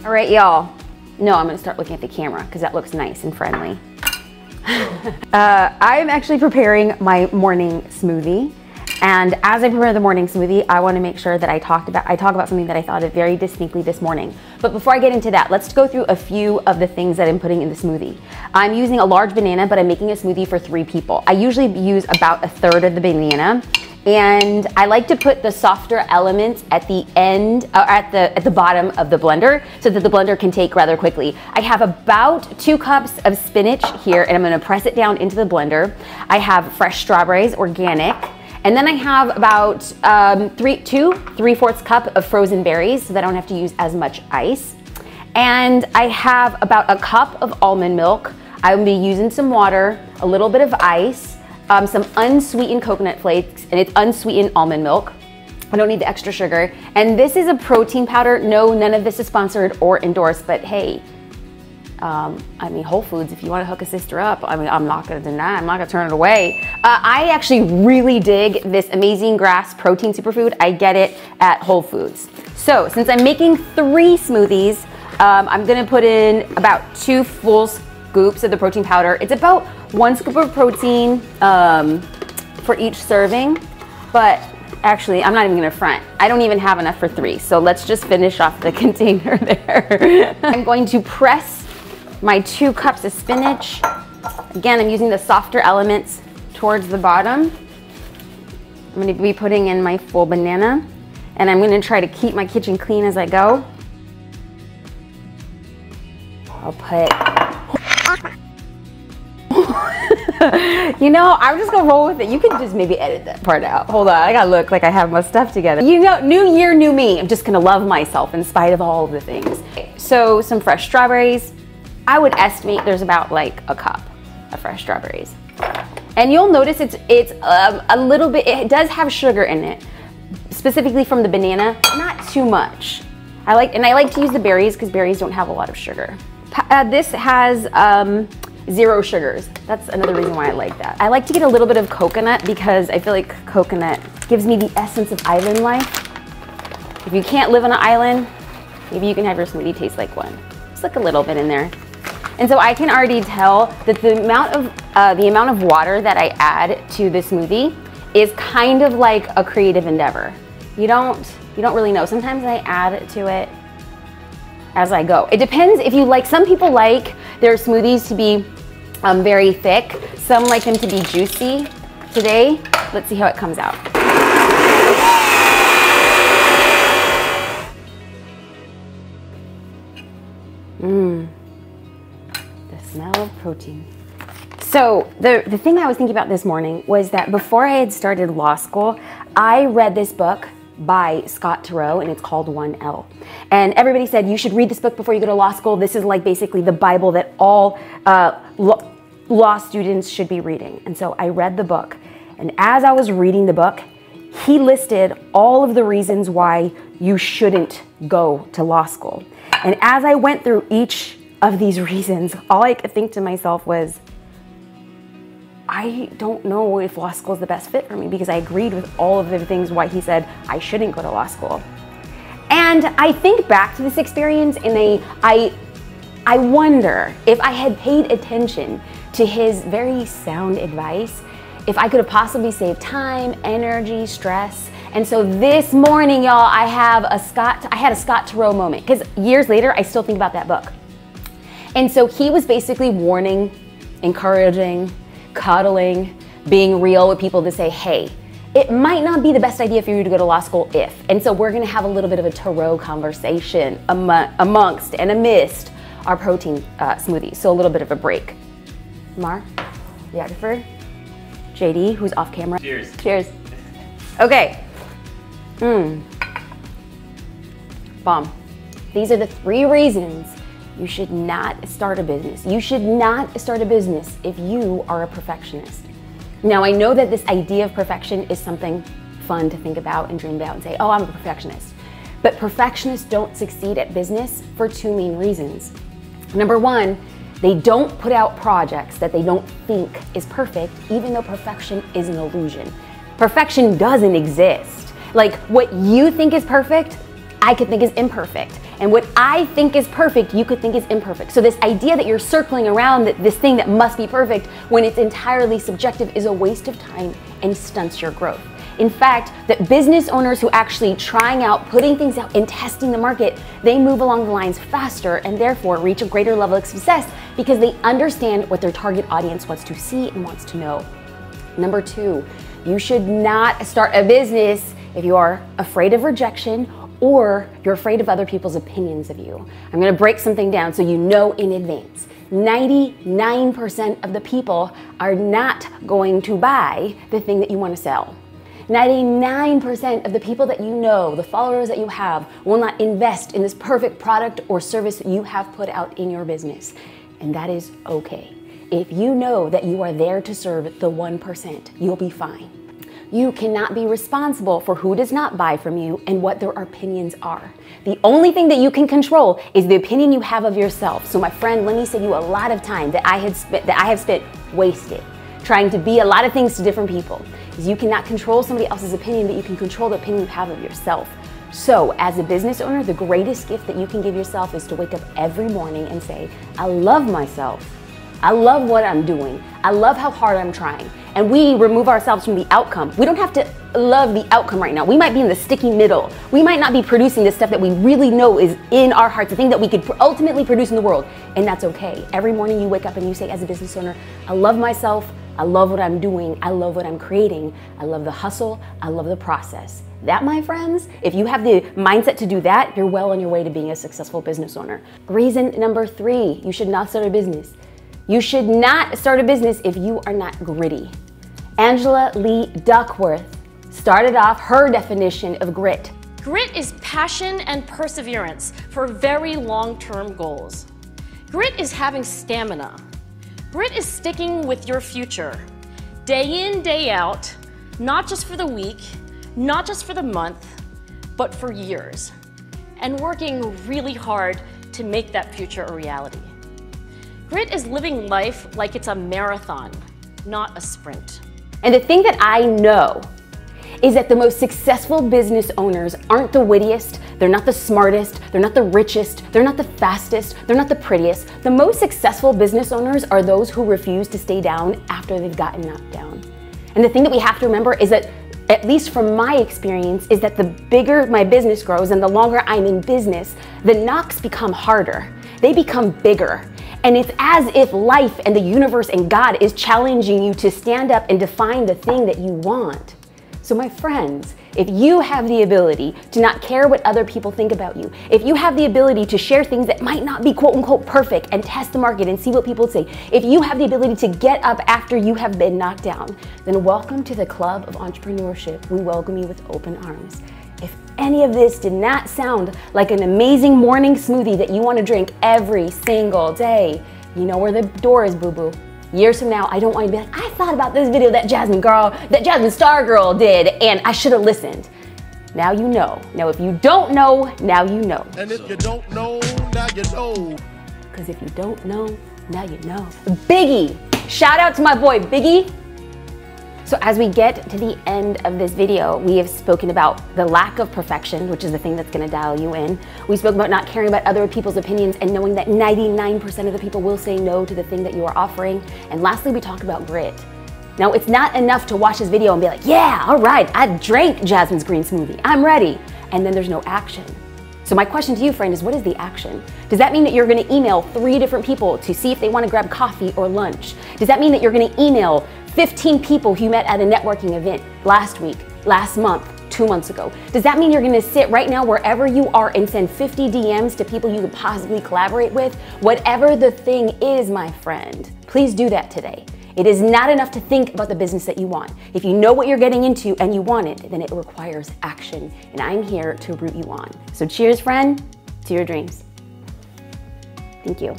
All right, y'all. No, I'm gonna start looking at the camera because that looks nice and friendly. I'm actually preparing my morning smoothie. And as I prepare the morning smoothie, I want to make sure that I talk about something that I thought of very distinctly this morning. But before I get into that, let's go through a few of the things that I'm putting in the smoothie. I'm using a large banana, but I'm making a smoothie for 3 people. I usually use about 1/3 of the banana. And I like to put the softer elements at the end, or at the bottom of the blender, so that the blender can take rather quickly. I have about 2 cups of spinach here, and I'm gonna press it down into the blender. I have fresh strawberries, organic. And then I have about 3/4 cup of frozen berries, so that I don't have to use as much ice. And I have about 1 cup of almond milk. I will be using some water, a little bit of ice, some unsweetened coconut flakes, and it's unsweetened almond milk. I don't need the extra sugar. And this is a protein powder. No, none of this is sponsored or endorsed, but hey, I mean, Whole Foods, if you want to hook a sister up, I mean, I'm not going to deny, I'm not going to turn it away. I actually really dig this Amazing Grass protein superfood. I get it at Whole Foods. So since I'm making 3 smoothies, I'm going to put in about 2 full scoops of the protein powder. It's about 1 scoop of protein for each serving, but actually, I'm not even gonna front. I don't even have enough for 3, so let's just finish off the container there. I'm going to press my 2 cups of spinach. Again, I'm using the softer elements towards the bottom. I'm gonna be putting in my full banana, and I'm gonna try to keep my kitchen clean as I go. I'll put, you know, I'm just gonna roll with it. You can just maybe edit that part out. Hold on, I gotta look like I have my stuff together. You know, new year, new me. I'm just gonna love myself in spite of all of the things. So some fresh strawberries. I would estimate there's about like 1 cup of fresh strawberries. And you'll notice it's a little bit, it does have sugar in it, specifically from the banana, not too much. I like to use the berries because berries don't have a lot of sugar. This has 0 sugars. That's another reason why I like that. I like to get a little bit of coconut because I feel like coconut gives me the essence of island life. If you can't live on an island, maybe you can have your smoothie taste like one. Just like a little bit in there. And so I can already tell that the amount of water that I add to the smoothie is kind of like a creative endeavor. You don't really know. Sometimes I add to it as I go. It depends if you like, some people like their smoothies to be very thick. Some like them to be juicy. Today, let's see how it comes out. The smell of protein. So the thing I was thinking about this morning was that before I had started law school, I read this book by Scott Turow, and it's called 1L. And everybody said, you should read this book before you go to law school. This is like basically the Bible that all law students should be reading. And so I read the book. And as I was reading the book, he listed all of the reasons why you shouldn't go to law school. And as I went through each of these reasons, all I could think to myself was, I don't know if law school is the best fit for me, because I agreed with all of the things why he said I shouldn't go to law school. And I think back to this experience and I wonder if I had paid attention to his very sound advice, if I could have possibly saved time, energy, stress. And so this morning, y'all, I had a Scott Turow moment, because years later, I still think about that book. And so he was basically warning, encouraging, cuddling, being real with people to say, hey, it might not be the best idea for you to go to law school if. And so we're gonna have a little bit of a Turow conversation amongst and amidst our protein smoothies. So a little bit of a break. Mar, videographer, JD, who's off camera. Cheers. Cheers. Okay. Bomb. These are the 3 reasons you should not start a business. You should not start a business if you are a perfectionist. Now, I know that this idea of perfection is something fun to think about and dream about and say, oh, I'm a perfectionist. But perfectionists don't succeed at business for 2 main reasons. Number 1, they don't put out projects that they don't think is perfect, even though perfection is an illusion. Perfection doesn't exist. Like, what you think is perfect I could think is imperfect. And what I think is perfect, you could think is imperfect. So this idea that you're circling around this thing that must be perfect when it's entirely subjective is a waste of time and stunts your growth. In fact, that business owners who actually trying out, putting things out and testing the market, they move along the lines faster and therefore reach a greater level of success because they understand what their target audience wants to see and wants to know. Number 2, you should not start a business if you are afraid of rejection or you're afraid of other people's opinions of you. I'm gonna break something down so you know in advance. 99% of the people are not going to buy the thing that you want to sell. 99% of the people that you know, the followers that you have, will not invest in this perfect product or service that you have put out in your business. And that is okay. If you know that you are there to serve the 1%, you'll be fine. You cannot be responsible for who does not buy from you and what their opinions are. The only thing that you can control is the opinion you have of yourself. So my friend, let me save you a lot of time that I have spent wasted trying to be a lot of things to different people. Is you cannot control somebody else's opinion, but you can control the opinion you have of yourself. So as a business owner, the greatest gift that you can give yourself is to wake up every morning and say, I love myself. I love what I'm doing. I love how hard I'm trying. And we remove ourselves from the outcome. We don't have to love the outcome right now. We might be in the sticky middle. We might not be producing the stuff that we really know is in our hearts, the thing that we could ultimately produce in the world. And that's okay. Every morning you wake up and you say, as a business owner, I love myself. I love what I'm doing. I love what I'm creating. I love the hustle. I love the process. That, my friends, if you have the mindset to do that, you're well on your way to being a successful business owner. Reason number 3, you should not start a business. You should not start a business if you are not gritty. Angela Lee Duckworth started off her definition of grit. Grit is passion and perseverance for very long-term goals. Grit is having stamina. Grit is sticking with your future, day in, day out, not just for the week, not just for the month, but for years, and working really hard to make that future a reality. Grit is living life like it's a marathon, not a sprint. And the thing that I know is that the most successful business owners aren't the wittiest, they're not the smartest, they're not the richest, they're not the fastest, they're not the prettiest. The most successful business owners are those who refuse to stay down after they've gotten knocked down. And the thing that we have to remember is that, at least from my experience, is that the bigger my business grows and the longer I'm in business, the knocks become harder. They become bigger. And it's as if life and the universe and God is challenging you to stand up and define the thing that you want. So my friends, if you have the ability to not care what other people think about you, if you have the ability to share things that might not be quote unquote perfect and test the market and see what people say, if you have the ability to get up after you have been knocked down, then welcome to the club of entrepreneurship. We welcome you with open arms. If any of this did not sound like an amazing morning smoothie that you want to drink every single day, you know where the door is, boo-boo. Years from now, I don't want you to be like, I thought about this video that Jasmine Star Girl did, and I should have listened. Now you know. Now if you don't know, now you know. And if you don't know, now you know. Because if you don't know, now you know. Biggie! Shout out to my boy, Biggie. So as we get to the end of this video, we have spoken about the lack of perfection, which is the thing that's gonna dial you in. We spoke about not caring about other people's opinions and knowing that 99% of the people will say no to the thing that you are offering. And lastly, we talked about grit. Now, it's not enough to watch this video and be like, yeah, all right, I drank Jasmine's green smoothie, I'm ready. And then there's no action. So my question to you, friend, is what is the action? Does that mean that you're gonna email 3 different people to see if they wanna grab coffee or lunch? Does that mean that you're gonna email 15 people who you met at a networking event last week, last month, 2 months ago? Does that mean you're gonna sit right now wherever you are and send 50 DMs to people you could possibly collaborate with? Whatever the thing is, my friend, please do that today. It is not enough to think about the business that you want. If you know what you're getting into and you want it, then it requires action. And I'm here to root you on. So cheers, friend, to your dreams. Thank you.